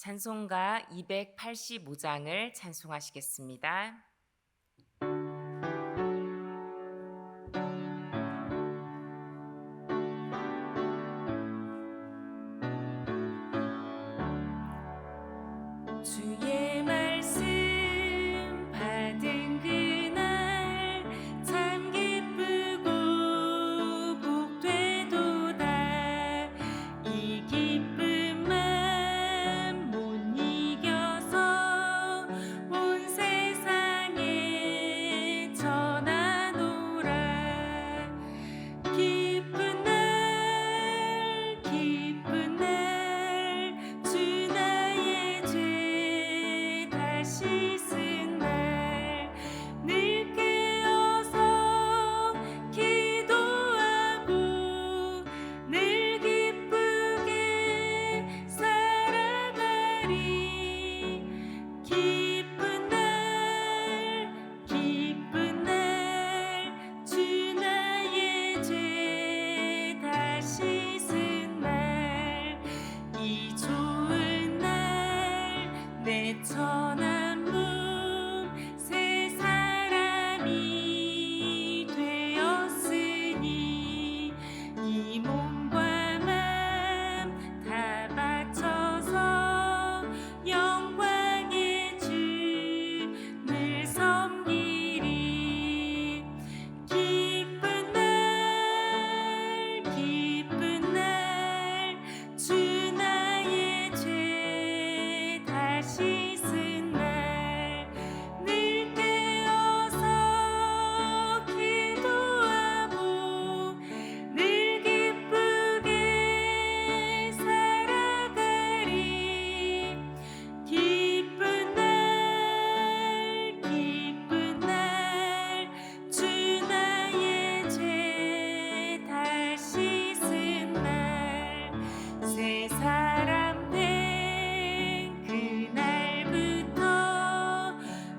찬송가 285장을 찬송하시겠습니다. 주의 말씀 받은 그날 참 기쁘고 복되도다. 이 기쁜 맘 못 이겨서 온 세상에 전하노라. 기쁜 날 기쁜 날 주 나의 죄 다시 쓴 날 늘 깨어서 기도하고 늘 기쁘게 살아가리. 기쁜 날 기쁜 날 주 나의 죄 다시 쓴 날 이 좋은 날 내 천한 몸 새 사람이 되었으니 이 몸과 맘 다 바쳐서 영광의 주를 섬기리. 기쁜 날 기쁜 날 주 나의 죄 다시 쓴 날 늘 깨어서 기도하고 늘 기쁘게 살아가리. 기쁜 날 기쁜 날 주 나의 죄 다시 쓴 날 새 사람 된 그날부터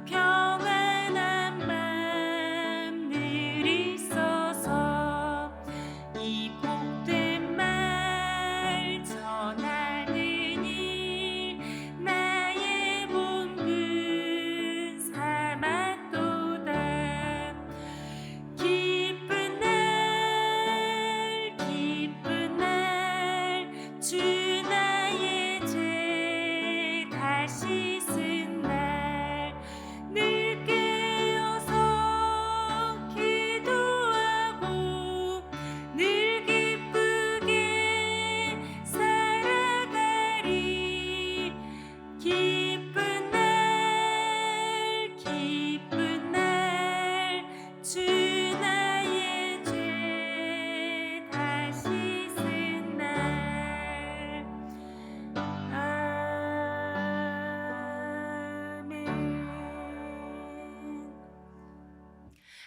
평안한 맘 늘 있어서 이 복된 말 전하는 일 나의 본분 삼았도다. 기쁜 날 기쁜 날 주 나의 죄 다시 쓴 날 늘 깨어서 기도하고 늘 기쁘게 살아가리. 기쁜 날 기쁜 날 주 나의 죄 다시 쓴 날 아멘.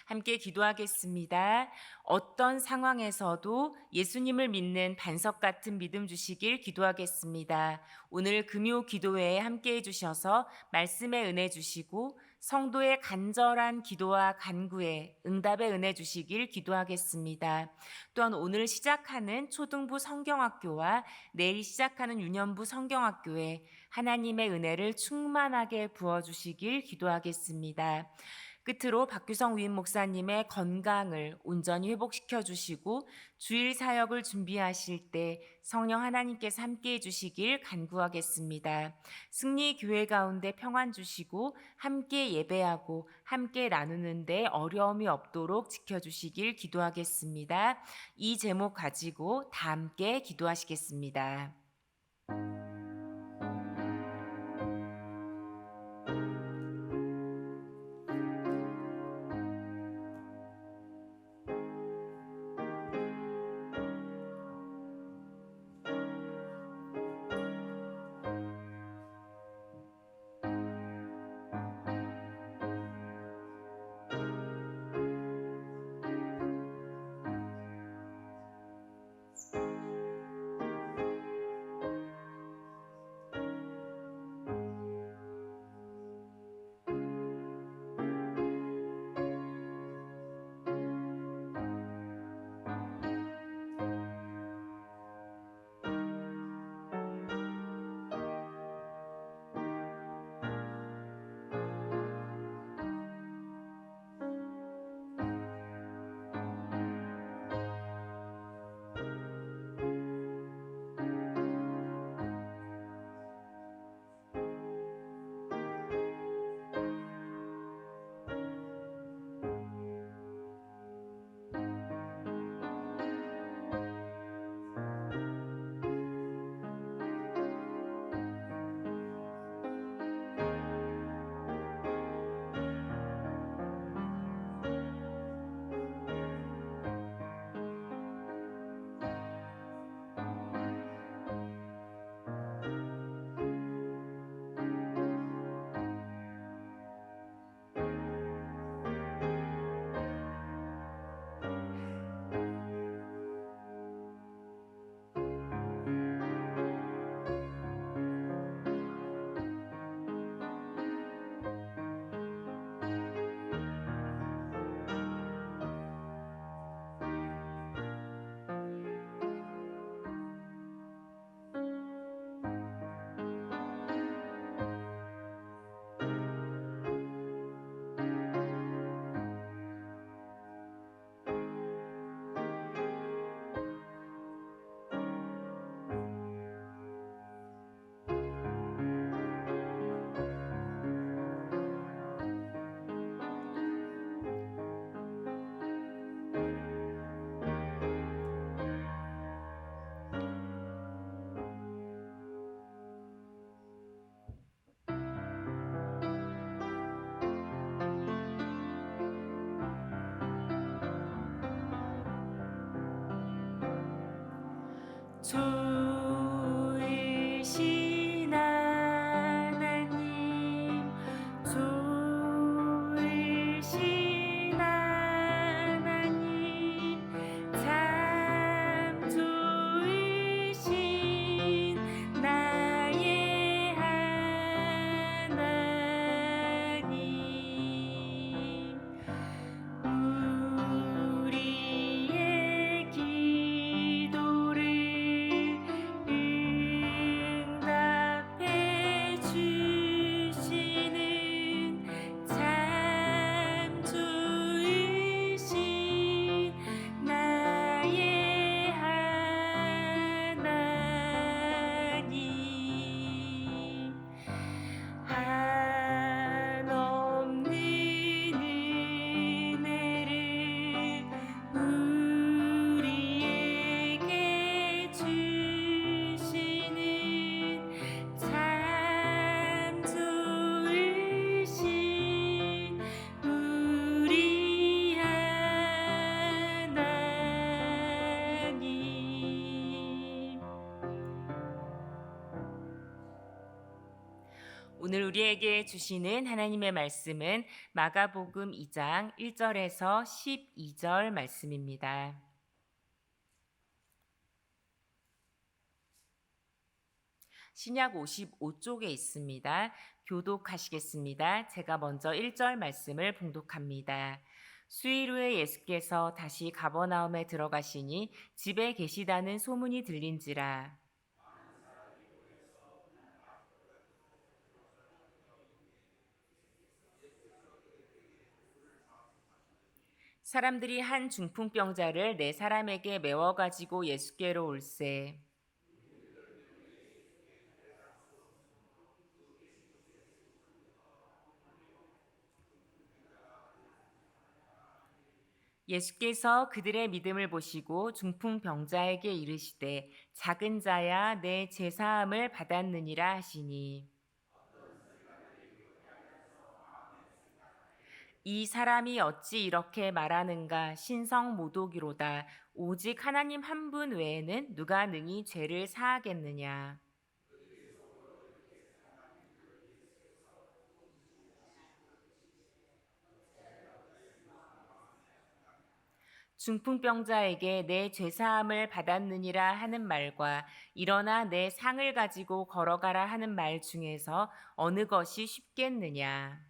함께 기도하겠습니다. 어떤 상황에서도 예수님을 믿는 반석 같은 믿음 주시길 기도하겠습니다. 오늘 금요 기도회에 함께 해주셔서 말씀의 은혜 주시고 성도의 간절한 기도와 간구에 응답의 은혜 주시길 기도하겠습니다. 또한 오늘 시작하는 초등부 성경학교와 내일 시작하는 유년부 성경학교에 하나님의 은혜를 충만하게 부어주시길 기도하겠습니다. 끝으로 박규성 위임 목사님의 건강을 온전히 회복시켜 주시고 주일 사역을 준비하실 때 성령 하나님께서 함께해 주시길 간구하겠습니다. 승리 교회 가운데 평안 주시고 함께 예배하고 함께 나누는데 어려움이 없도록 지켜주시길 기도하겠습니다. 이 제목 가지고 다 함께 기도하시겠습니다. 좋으신 하나님, 좋으신 하나님, 참 좋으신 나의 하나님. 우리의 기도를 응답해 주시는 참 좋으신 나의 하나님. 한없는 은혜를 우리에게 주시는 참 좋으신 우리 하나님. 오늘 우리에게 주시는 하나님의 말씀은 마가복음 2장 1절에서 12절 말씀입니다. 신약 55쪽에 있습니다. 교독하시겠습니다. 제가 먼저 1절 말씀을 봉독합니다. 수일 후에 예수께서 다시 가버나움에 들어가시니 집에 계시다는 소문이 들린지라. 사람들이 한 중풍병자를 네 사람에게 메워 가지고 예수께로 올세. 예수께서 그들의 믿음을 보시고 중풍병자에게 이르시되 작은 자야 내 제사함을 받았느니라 하시니, 이 사람이 어찌 이렇게 말하는가 신성모독이로다. 오직 하나님 한 분 외에는 누가 능히 죄를 사하겠느냐. 중풍병자에게 내 죄사함을 받았느니라 하는 말과 일어나 내 상을 가지고 걸어가라 하는 말 중에서 어느 것이 쉽겠느냐.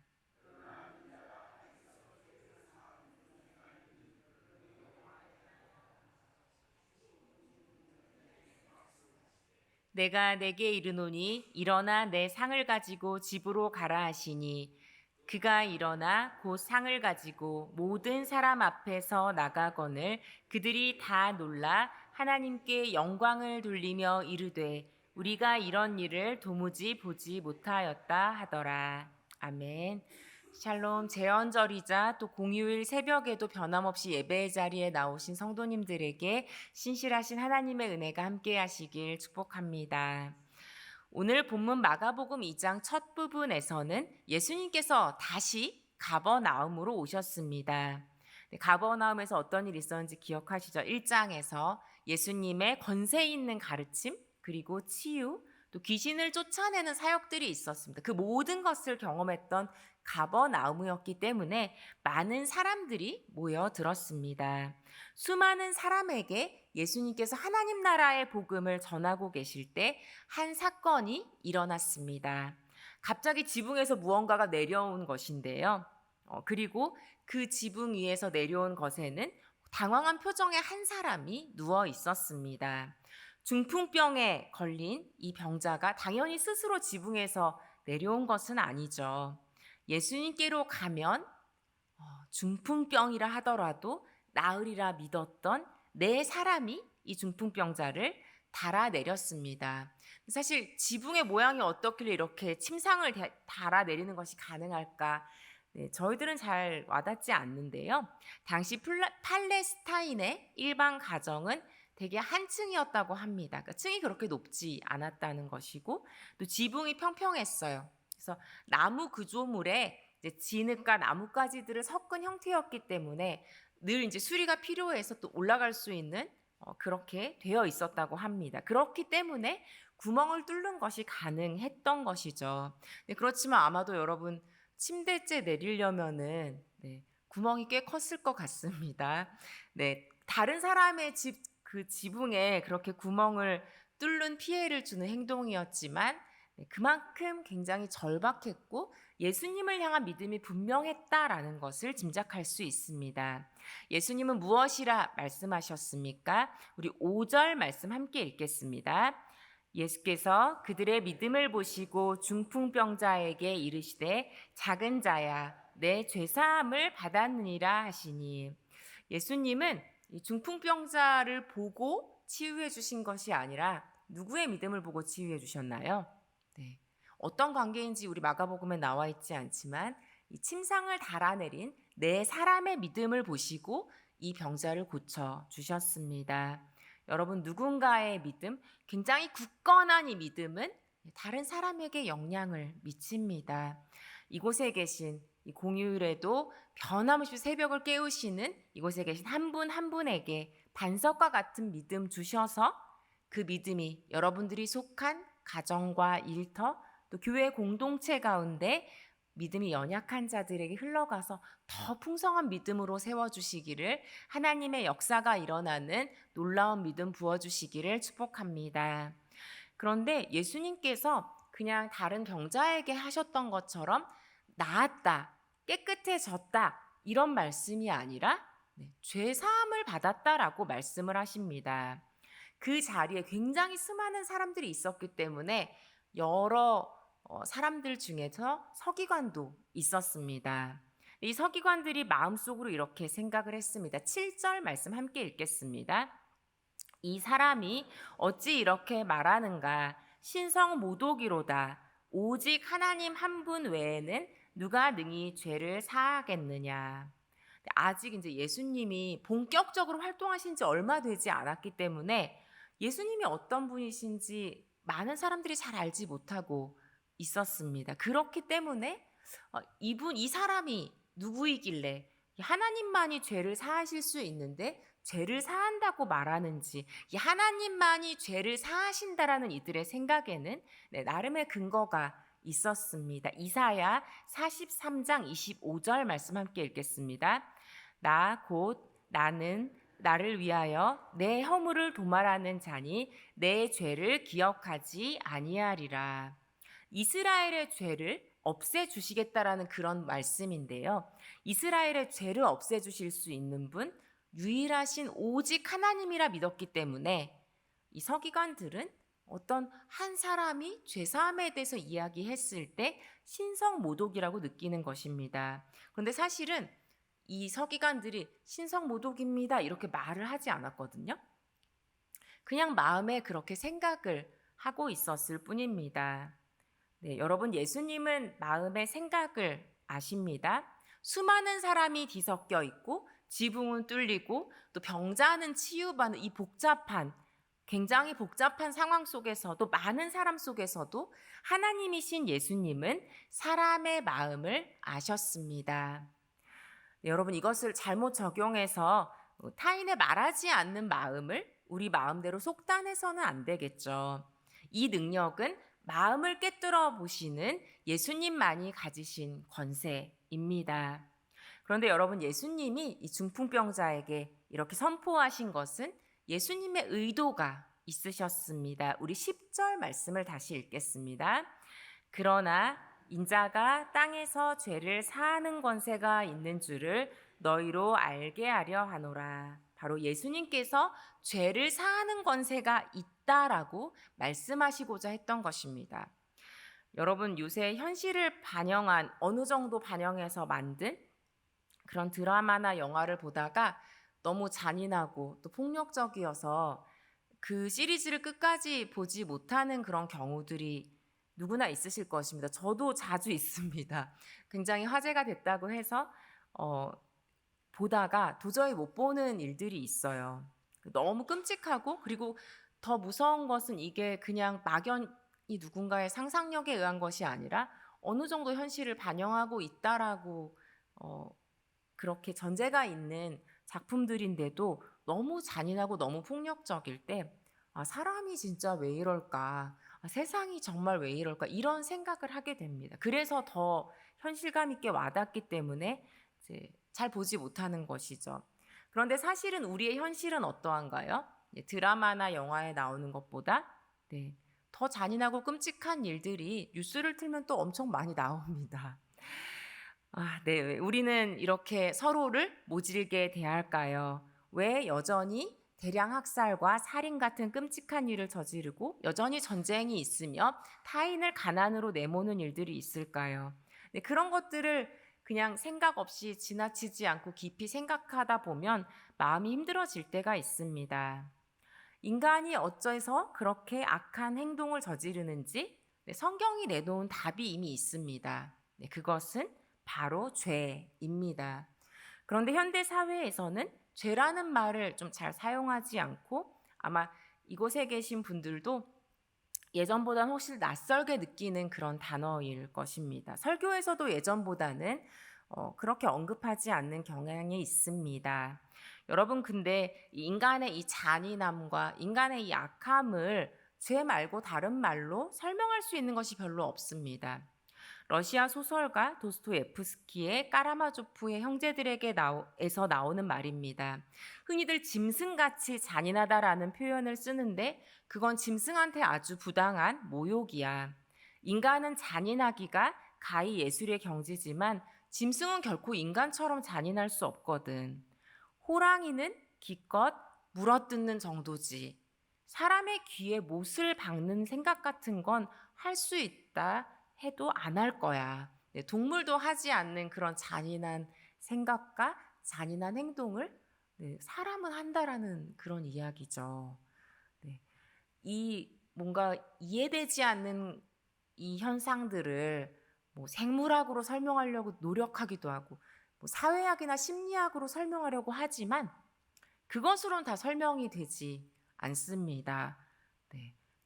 내가 내게 이르노니 일어나 내 상을 가지고 집으로 가라 하시니, 그가 일어나 곧 상을 가지고 모든 사람 앞에서 나가거늘 그들이 다 놀라 하나님께 영광을 돌리며 이르되 우리가 이런 일을 도무지 보지 못하였다 하더라. 아멘. 샬롬. 제헌절이자 또 공휴일 새벽에도 변함없이 예배의 자리에 나오신 성도님들에게 신실하신 하나님의 은혜가 함께 하시길 축복합니다. 오늘 본문 마가복음 2장 첫 부분에서는 예수님께서 다시 가버나움으로 오셨습니다. 가버나움에서 어떤 일이 있었는지 기억하시죠? 1장에서 예수님의 권세 있는 가르침, 그리고 치유, 또 귀신을 쫓아내는 사역들이 있었습니다. 그 모든 것을 경험했던 가버나움이었기 때문에 많은 사람들이 모여들었습니다. 수많은 사람에게 예수님께서 하나님 나라의 복음을 전하고 계실 때 한 사건이 일어났습니다. 갑자기 지붕에서 무언가가 내려온 것인데요. 그리고 그 지붕 위에서 내려온 것에는 당황한 표정의 한 사람이 누워 있었습니다. 중풍병에 걸린 이 병자가 당연히 스스로 지붕에서 내려온 것은 아니죠. 예수님께로 가면 중풍병이라 하더라도 나으리라 믿었던 네 사람이 이 중풍병자를 달아내렸습니다. 사실 지붕의 모양이 어떻길래 이렇게 침상을 달아내리는 것이 가능할까? 네, 저희들은 잘 와닿지 않는데요. 당시 팔레스타인의 일반 가정은 대개 한 층이었다고 합니다. 그러니까 층이 그렇게 높지 않았다는 것이고 또 지붕이 평평했어요. 그래서 나무 구조물에 이제 진흙과 나뭇가지들을 섞은 형태였기 때문에 늘 이제 수리가 필요해서 또 올라갈 수 있는 그렇게 되어 있었다고 합니다. 그렇기 때문에 구멍을 뚫는 것이 가능했던 것이죠. 네, 그렇지만 아마도 여러분 침대째 내리려면은 구멍이 꽤 컸을 것 같습니다. 네, 다른 사람의 집 그 지붕에 그렇게 구멍을 뚫는 피해를 주는 행동이었지만 그만큼 굉장히 절박했고 예수님을 향한 믿음이 분명했다라는 것을 짐작할 수 있습니다. 예수님은 무엇이라 말씀하셨습니까? 우리 5절 말씀 함께 읽겠습니다. 예수께서 그들의 믿음을 보시고 중풍병자에게 이르시되 작은 자야 내 죄사함을 받았느니라 하시니, 예수님은 이 중풍병자를 보고 치유해 주신 것이 아니라 누구의 믿음을 보고 치유해 주셨나요? 네. 어떤 관계인지 우리 마가복음에 나와 있지 않지만 이 침상을 달아내린 네 사람의 믿음을 보시고 이 병자를 고쳐 주셨습니다. 여러분, 누군가의 믿음, 굉장히 굳건한 이 믿음은 다른 사람에게 영향을 미칩니다. 이곳에 계신 이 공휴일에도 변함없이 새벽을 깨우시는 이곳에 계신 한 분 한 분에게 반석과 같은 믿음 주셔서 그 믿음이 여러분들이 속한 가정과 일터 또 교회 공동체 가운데 믿음이 연약한 자들에게 흘러가서 더 풍성한 믿음으로 세워주시기를, 하나님의 역사가 일어나는 놀라운 믿음 부어주시기를 축복합니다. 그런데 예수님께서 그냥 다른 병자에게 하셨던 것처럼 나았다, 깨끗해졌다 이런 말씀이 아니라 죄 사함을 받았다라고 말씀을 하십니다. 그 자리에 굉장히 수많은 사람들이 있었기 때문에 여러 사람들 중에서 서기관도 있었습니다. 이 서기관들이 마음속으로 이렇게 생각을 했습니다. 7절 말씀 함께 읽겠습니다. 이 사람이 어찌 이렇게 말하는가? 신성모독이로다. 오직 하나님 한 분 외에는 누가 능히 죄를 사하겠느냐. 아직 이제 예수님이 본격적으로 활동하신 지 얼마 되지 않았기 때문에 예수님이 어떤 분이신지 많은 사람들이 잘 알지 못하고 있었습니다. 그렇기 때문에 이 사람이 누구이길래 하나님만이 죄를 사하실 수 있는데 죄를 사한다고 말하는지, 하나님만이 죄를 사하신다라는 이들의 생각에는 나름의 근거가 있었습니다. 이사야 43장 25절 말씀 함께 읽겠습니다. 나 곧 나는 나를 위하여 내 허물을 도말하는 자니 내 죄를 기억하지 아니하리라. 이스라엘의 죄를 없애주시겠다라는 그런 말씀인데요. 이스라엘의 죄를 없애주실 수 있는 분, 유일하신 오직 하나님이라 믿었기 때문에 이 서기관들은 어떤 한 사람이 죄사함에 대해서 이야기했을 때 신성모독이라고 느끼는 것입니다. 그런데 사실은 이 서기관들이 신성모독입니다 이렇게 말을 하지 않았거든요. 그냥 마음에 그렇게 생각을 하고 있었을 뿐입니다. 네, 여러분, 예수님은 마음의 생각을 아십니다. 수많은 사람이 뒤섞여 있고 지붕은 뚫리고 또 병자는 치유받는 이 굉장히 복잡한 상황 속에서도, 많은 사람 속에서도 하나님이신 예수님은 사람의 마음을 아셨습니다. 네, 여러분, 이것을 잘못 적용해서 타인의 말하지 않는 마음을 우리 마음대로 속단해서는 안 되겠죠. 이 능력은 마음을 꿰뚫어 보시는 예수님만이 가지신 권세입니다. 그런데 여러분, 예수님이 이 중풍병자에게 이렇게 선포하신 것은 예수님의 의도가 있으셨습니다. 우리 10절 말씀을 다시 읽겠습니다. 그러나 인자가 땅에서 죄를 사하는 권세가 있는 줄을 너희로 알게 하려 하노라. 바로 예수님께서 죄를 사하는 권세가 있다라고 말씀하시고자 했던 것입니다. 여러분, 요새 현실을 어느 정도 반영해서 만든 그런 드라마나 영화를 보다가 너무 잔인하고 또 폭력적이어서 그 시리즈를 끝까지 보지 못하는 그런 경우들이 누구나 있으실 것입니다. 저도 자주 있습니다. 굉장히 화제가 됐다고 해서 보다가 도저히 못 보는 일들이 있어요. 너무 끔찍하고, 그리고 더 무서운 것은 이게 그냥 막연히 누군가의 상상력에 의한 것이 아니라 어느 정도 현실을 반영하고 있다라고 그렇게 전제가 있는 작품들인데도 너무 잔인하고 너무 폭력적일 때 사람이 진짜 왜 이럴까? 세상이 정말 왜 이럴까? 이런 생각을 하게 됩니다. 그래서 더 현실감 있게 와닿기 때문에 이제 잘 보지 못하는 것이죠. 그런데 사실은 우리의 현실은 어떠한가요? 드라마나 영화에 나오는 것보다 더 잔인하고 끔찍한 일들이 뉴스를 틀면 또 엄청 많이 나옵니다. 네. 왜 우리는 이렇게 서로를 모질게 대할까요? 왜 여전히 대량 학살과 살인 같은 끔찍한 일을 저지르고 여전히 전쟁이 있으며 타인을 가난으로 내모는 일들이 있을까요? 네, 그런 것들을 그냥 생각 없이 지나치지 않고 깊이 생각하다 보면 마음이 힘들어질 때가 있습니다. 인간이 어째서 그렇게 악한 행동을 저지르는지 성경이 내놓은 답이 이미 있습니다. 그것은 바로 죄입니다. 그런데 현대 사회에서는 죄라는 말을 좀 잘 사용하지 않고 아마 이곳에 계신 분들도 예전보다는 훨씬 낯설게 느끼는 그런 단어일 것입니다. 설교에서도 예전보다는 그렇게 언급하지 않는 경향이 있습니다. 여러분, 근데 인간의 이 잔인함과 인간의 이 악함을 죄 말고 다른 말로 설명할 수 있는 것이 별로 없습니다. 러시아 소설가 도스토옙스키의 까라마조프의 형제들에게에서 나오는 말입니다. 흔히들 짐승같이 잔인하다라는 표현을 쓰는데 그건 짐승한테 아주 부당한 모욕이야. 인간은 잔인하기가 가히 예술의 경지지만 짐승은 결코 인간처럼 잔인할 수 없거든. 호랑이는 기껏 물어뜯는 정도지. 사람의 귀에 못을 박는 생각 같은 건 할 수 있다 해도 안 할 거야. 동물도 하지 않는 그런 잔인한 생각과 잔인한 행동을 사람은 한다라는 그런 이야기죠. 이 뭔가 이해되지 않는 이 현상들을 생물학으로 설명하려고 노력하기도 하고 사회학이나 심리학으로 설명하려고 하지만 그것으로는 다 설명이 되지 않습니다.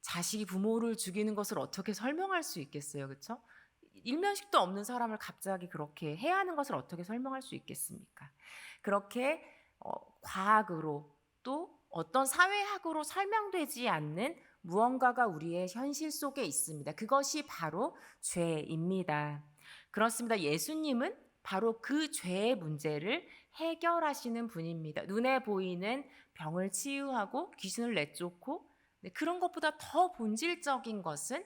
자식이 부모를 죽이는 것을 어떻게 설명할 수 있겠어요, 그렇죠? 일면식도 없는 사람을 갑자기 그렇게 해야 하는 것을 어떻게 설명할 수 있겠습니까? 그렇게 과학으로 또 어떤 사회학으로 설명되지 않는 무언가가 우리의 현실 속에 있습니다. 그것이 바로 죄입니다. 그렇습니다. 예수님은 바로 그 죄의 문제를 해결하시는 분입니다. 눈에 보이는 병을 치유하고 귀신을 내쫓고 그런 것보다 더 본질적인 것은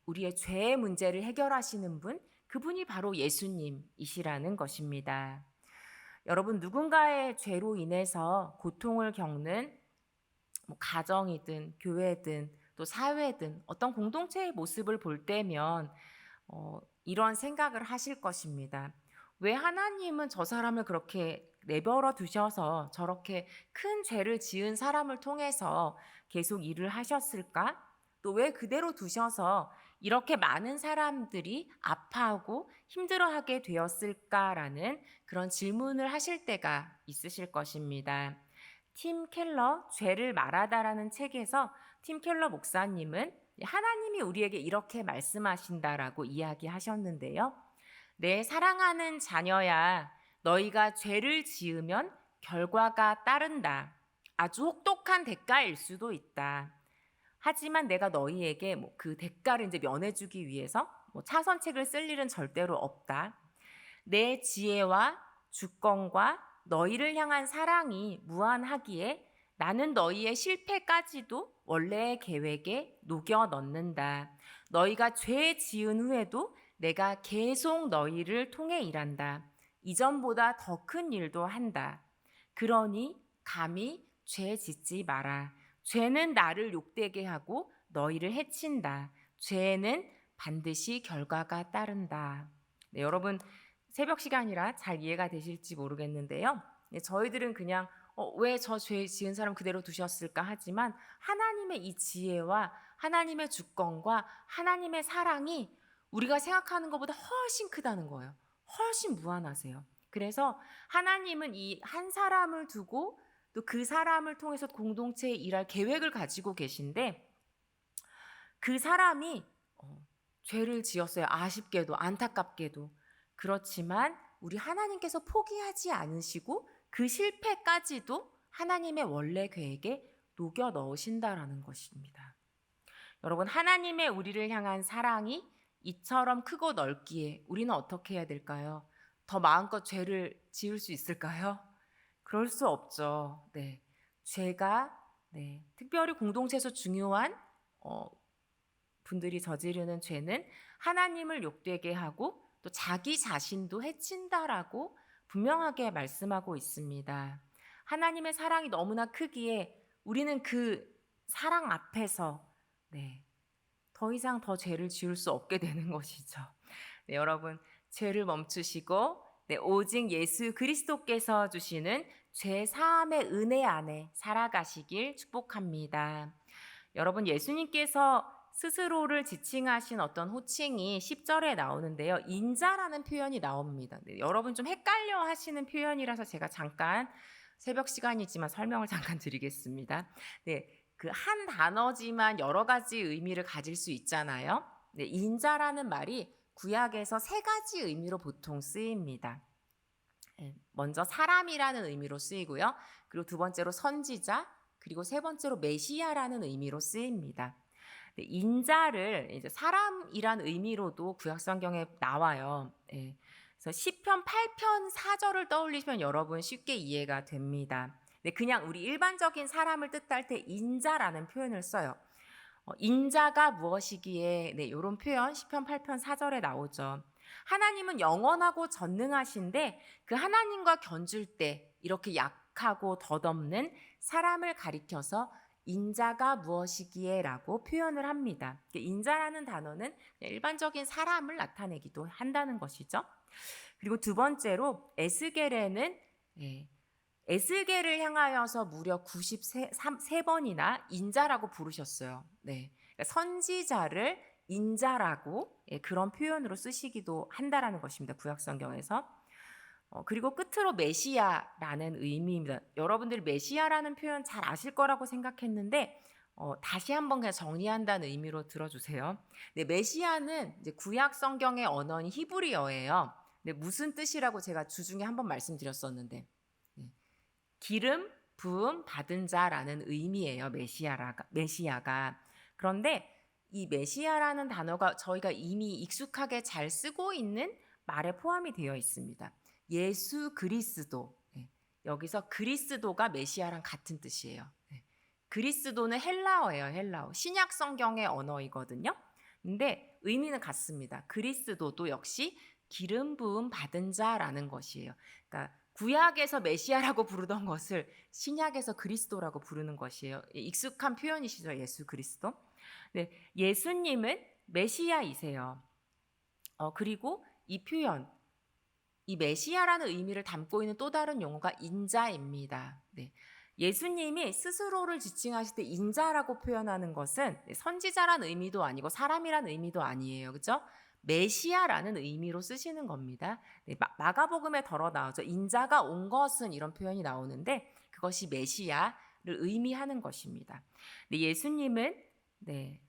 우리의 죄의 문제를 해결하시는 분, 그분이 바로 예수님이시라는 것입니다. 여러분, 누군가의 죄로 인해서 고통을 겪는 가정이든 교회든 또 사회든 어떤 공동체의 모습을 볼 때면 이런 생각을 하실 것입니다. 왜 하나님은 저 사람을 그렇게 내버려 두셔서 저렇게 큰 죄를 지은 사람을 통해서 계속 일을 하셨을까? 또 왜 그대로 두셔서 이렇게 많은 사람들이 아파하고 힘들어하게 되었을까라는 그런 질문을 하실 때가 있으실 것입니다. 팀 켈러 죄를 말하다라는 책에서 팀 켈러 목사님은 하나님이 우리에게 이렇게 말씀하신다라고 이야기하셨는데요. 내 사랑하는 자녀야, 너희가 죄를 지으면 결과가 따른다. 아주 혹독한 대가일 수도 있다. 하지만 내가 너희에게 그 대가를 이제 면해주기 위해서 차선책을 쓸 일은 절대로 없다. 내 지혜와 주권과 너희를 향한 사랑이 무한하기에 나는 너희의 실패까지도 원래의 계획에 녹여 넣는다. 너희가 죄 지은 후에도 내가 계속 너희를 통해 일한다. 이전보다 더 큰 일도 한다. 그러니 감히 죄 짓지 마라. 죄는 나를 욕되게 하고 너희를 해친다. 죄는 반드시 결과가 따른다. 여러분, 새벽 시간이라 잘 이해가 되실지 모르겠는데요. 저희들은 그냥 왜 저 죄 지은 사람 그대로 두셨을까 하지만 하나님의 이 지혜와 하나님의 주권과 하나님의 사랑이 우리가 생각하는 것보다 훨씬 크다는 거예요. 훨씬 무한하세요. 그래서 하나님은 이 한 사람을 두고 또 그 사람을 통해서 공동체에 일할 계획을 가지고 계신데 그 사람이 죄를 지었어요. 아쉽게도 안타깝게도. 그렇지만 우리 하나님께서 포기하지 않으시고 그 실패까지도 하나님의 원래 계획에 녹여 넣으신다라는 것입니다. 여러분, 하나님의 우리를 향한 사랑이 이처럼 크고 넓기에 우리는 어떻게 해야 될까요? 더 마음껏 죄를 지을 수 있을까요? 그럴 수 없죠. 네. 죄가 특별히 공동체에서 중요한 분들이 저지르는 죄는 하나님을 욕되게 하고 또 자기 자신도 해친다라고 분명하게 말씀하고 있습니다. 하나님의 사랑이 너무나 크기에 우리는 그 사랑 앞에서 더 이상 더 죄를 지을 수 없게 되는 것이죠. 여러분, 죄를 멈추시고 오직 예수 그리스도께서 주시는 죄 사함의 은혜 안에 살아가시길 축복합니다. 여러분, 예수님께서 스스로를 지칭하신 어떤 호칭이 10절에 나오는데요. 인자라는 표현이 나옵니다. 여러분 좀 헷갈려 하시는 표현이라서 제가 잠깐 새벽 시간이지만 설명을 잠깐 드리겠습니다. 그 한 단어지만 여러 가지 의미를 가질 수 있잖아요. 인자라는 말이 구약에서 세 가지 의미로 보통 쓰입니다. 먼저 사람이라는 의미로 쓰이고요. 그리고 두 번째로 선지자, 그리고 세 번째로 메시아라는 의미로 쓰입니다. 인자를 이제 사람이란 의미로도 구약 성경에 나와요. 그래서 시편 8편 4절을 떠올리시면 여러분 쉽게 이해가 됩니다. 그냥 우리 일반적인 사람을 뜻할 때 인자라는 표현을 써요. 인자가 무엇이기에 이런 표현 시편 8편 4절에 나오죠. 하나님은 영원하고 전능하신데 그 하나님과 견줄 때 이렇게 약하고 덧없는 사람을 가리켜서 인자가 무엇이기에 라고 표현을 합니다. 인자라는 단어는 일반적인 사람을 나타내기도 한다는 것이죠. 그리고 두 번째로 에스겔에는 에스겔을 향하여서 무려 93번이나 인자라고 부르셨어요. 그러니까 선지자를 인자라고 그런 표현으로 쓰시기도 한다라는 것입니다. 구약 성경에서. 그리고 끝으로 메시아라는 의미입니다. 여러분들이 메시아라는 표현 잘 아실 거라고 생각했는데 다시 한번 그냥 정리한다는 의미로 들어주세요. 메시아는 이제 구약 성경의 언어인 히브리어예요. 무슨 뜻이라고 제가 주중에 한번 말씀드렸었는데 기름 부음 받은 자라는 의미예요. 메시아가. 그런데 이 메시아라는 단어가 저희가 이미 익숙하게 잘 쓰고 있는 말에 포함이 되어 있습니다. 예수 그리스도. 여기서 그리스도가 메시아랑 같은 뜻이에요. 그리스도는 헬라어예요. 헬라어. 신약 성경의 언어이거든요. 근데 의미는 같습니다. 그리스도도 역시 기름 부음 받은 자라는 것이에요. 그러니까 구약에서 메시아라고 부르던 것을 신약에서 그리스도라고 부르는 것이에요. 익숙한 표현이시죠. 예수 그리스도. 예수님은 메시아이세요. 그리고 이 표현, 이 메시아라는 의미를 담고 있는 또 다른 용어가 인자입니다. 예수님이 스스로를 지칭하실 때 인자라고 표현하는 것은 선지자라는 의미도 아니고 사람이라는 의미도 아니에요. 그렇죠? 메시아라는 의미로 쓰시는 겁니다. 마가복음에 덜어 나오죠. 인자가 온 것은 이런 표현이 나오는데 그것이 메시아를 의미하는 것입니다. 예수님은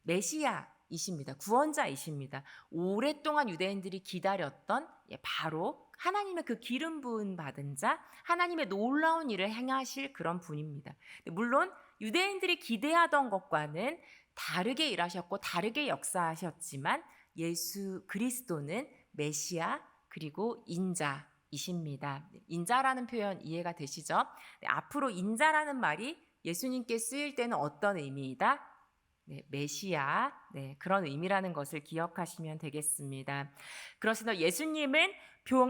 메시아이십니다. 구원자이십니다. 오랫동안 유대인들이 기다렸던 바로 하나님의 그 기름 부은 받은 자, 하나님의 놀라운 일을 행하실 그런 분입니다. 물론 유대인들이 기대하던 것과는 다르게 일하셨고 다르게 역사하셨지만 예수 그리스도는 메시아 그리고 인자이십니다. 인자라는 표현 이해가 되시죠? 앞으로 인자라는 말이 예수님께 쓰일 때는 어떤 의미이다? 메시아, 그런 의미라는 것을 기억하시면 되겠습니다. 그렇습니다. 예수님은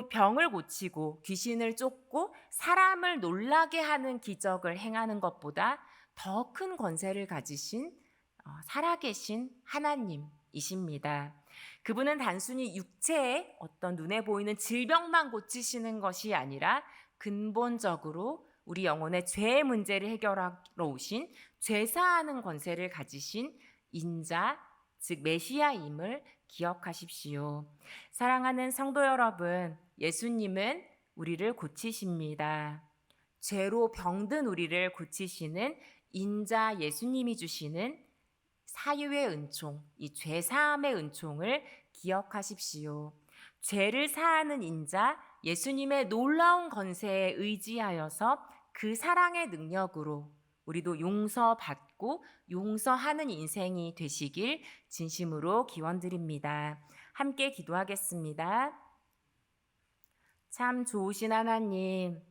병을 고치고 귀신을 쫓고 사람을 놀라게 하는 기적을 행하는 것보다 더 큰 권세를 가지신 살아계신 하나님이십니다. 그분은 단순히 육체의 어떤 눈에 보이는 질병만 고치시는 것이 아니라 근본적으로 우리 영혼의 죄의 문제를 해결하러 오신 죄사하는 권세를 가지신 인자, 즉 메시아임을 기억하십시오. 사랑하는 성도 여러분, 예수님은 우리를 고치십니다. 죄로 병든 우리를 고치시는 인자 예수님이 주시는 사유의 은총, 이 죄사함의 은총을 기억하십시오. 죄를 사하는 인자 예수님의 놀라운 권세에 의지하여서 그 사랑의 능력으로 우리도 용서받고 용서하는 인생이 되시길 진심으로 기원드립니다. 함께 기도하겠습니다. 참 좋으신 하나님,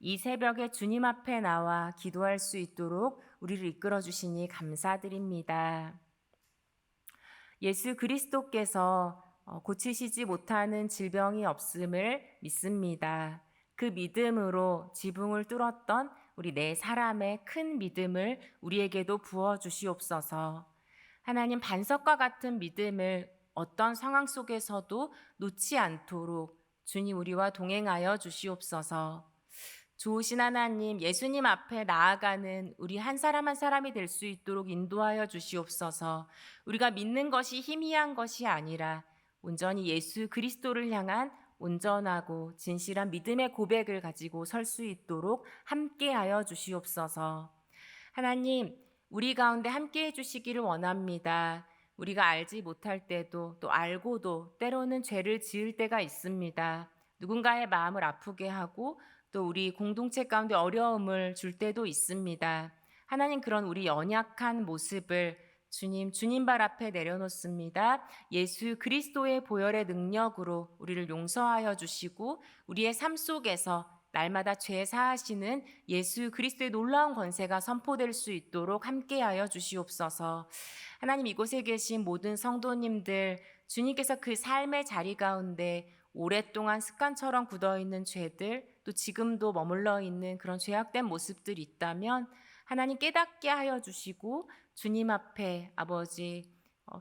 이 새벽에 주님 앞에 나와 기도할 수 있도록 우리를 이끌어 주시니 감사드립니다. 예수 그리스도께서 고치시지 못하는 질병이 없음을 믿습니다. 그 믿음으로 지붕을 뚫었던 우리 네 사람의 큰 믿음을 우리에게도 부어 주시옵소서. 하나님, 반석과 같은 믿음을 어떤 상황 속에서도 놓지 않도록 주님 우리와 동행하여 주시옵소서. 좋으신 하나님, 예수님 앞에 나아가는 우리 한 사람 한 사람이 될 수 있도록 인도하여 주시옵소서. 우리가 믿는 것이 희미한 것이 아니라 온전히 예수 그리스도를 향한 온전하고 진실한 믿음의 고백을 가지고 설 수 있도록 함께하여 주시옵소서. 하나님, 우리 가운데 함께해 주시기를 원합니다. 우리가 알지 못할 때도 또 알고도 때로는 죄를 지을 때가 있습니다. 누군가의 마음을 아프게 하고 또 우리 공동체 가운데 어려움을 줄 때도 있습니다. 하나님, 그런 우리 연약한 모습을 주님 발 앞에 내려놓습니다. 예수 그리스도의 보혈의 능력으로 우리를 용서하여 주시고 우리의 삶 속에서 날마다 죄 사하시는 예수 그리스도의 놀라운 권세가 선포될 수 있도록 함께하여 주시옵소서. 하나님, 이곳에 계신 모든 성도님들, 주님께서 그 삶의 자리 가운데 오랫동안 습관처럼 굳어있는 죄들, 또 지금도 머물러 있는 그런 죄악된 모습들이 있다면 하나님 깨닫게 하여 주시고 주님 앞에 아버지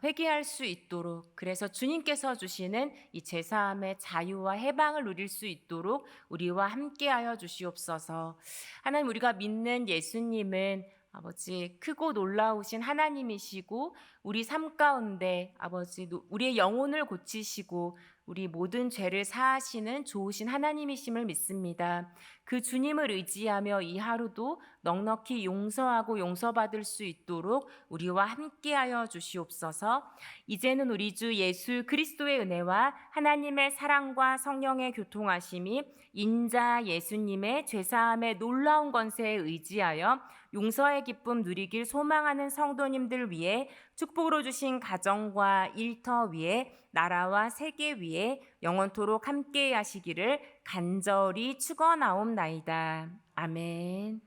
회개할 수 있도록, 그래서 주님께서 주시는 이 제사함의 자유와 해방을 누릴 수 있도록 우리와 함께하여 주시옵소서. 하나님, 우리가 믿는 예수님은 아버지 크고 놀라우신 하나님이시고 우리 삶 가운데 아버지 우리의 영혼을 고치시고 우리 모든 죄를 사하시는 좋으신 하나님이심을 믿습니다. 그 주님을 의지하며 이 하루도 넉넉히 용서하고 용서받을 수 있도록 우리와 함께하여 주시옵소서. 이제는 우리 주 예수 그리스도의 은혜와 하나님의 사랑과 성령의 교통하심이 인자 예수님의 죄사함의 놀라운 권세에 의지하여 용서의 기쁨 누리길 소망하는 성도님들 위해 축복으로 주신 가정과 일터 위에 나라와 세계 위에 영원토록 함께 하시기를 간절히 축원하옵나이다. 아멘.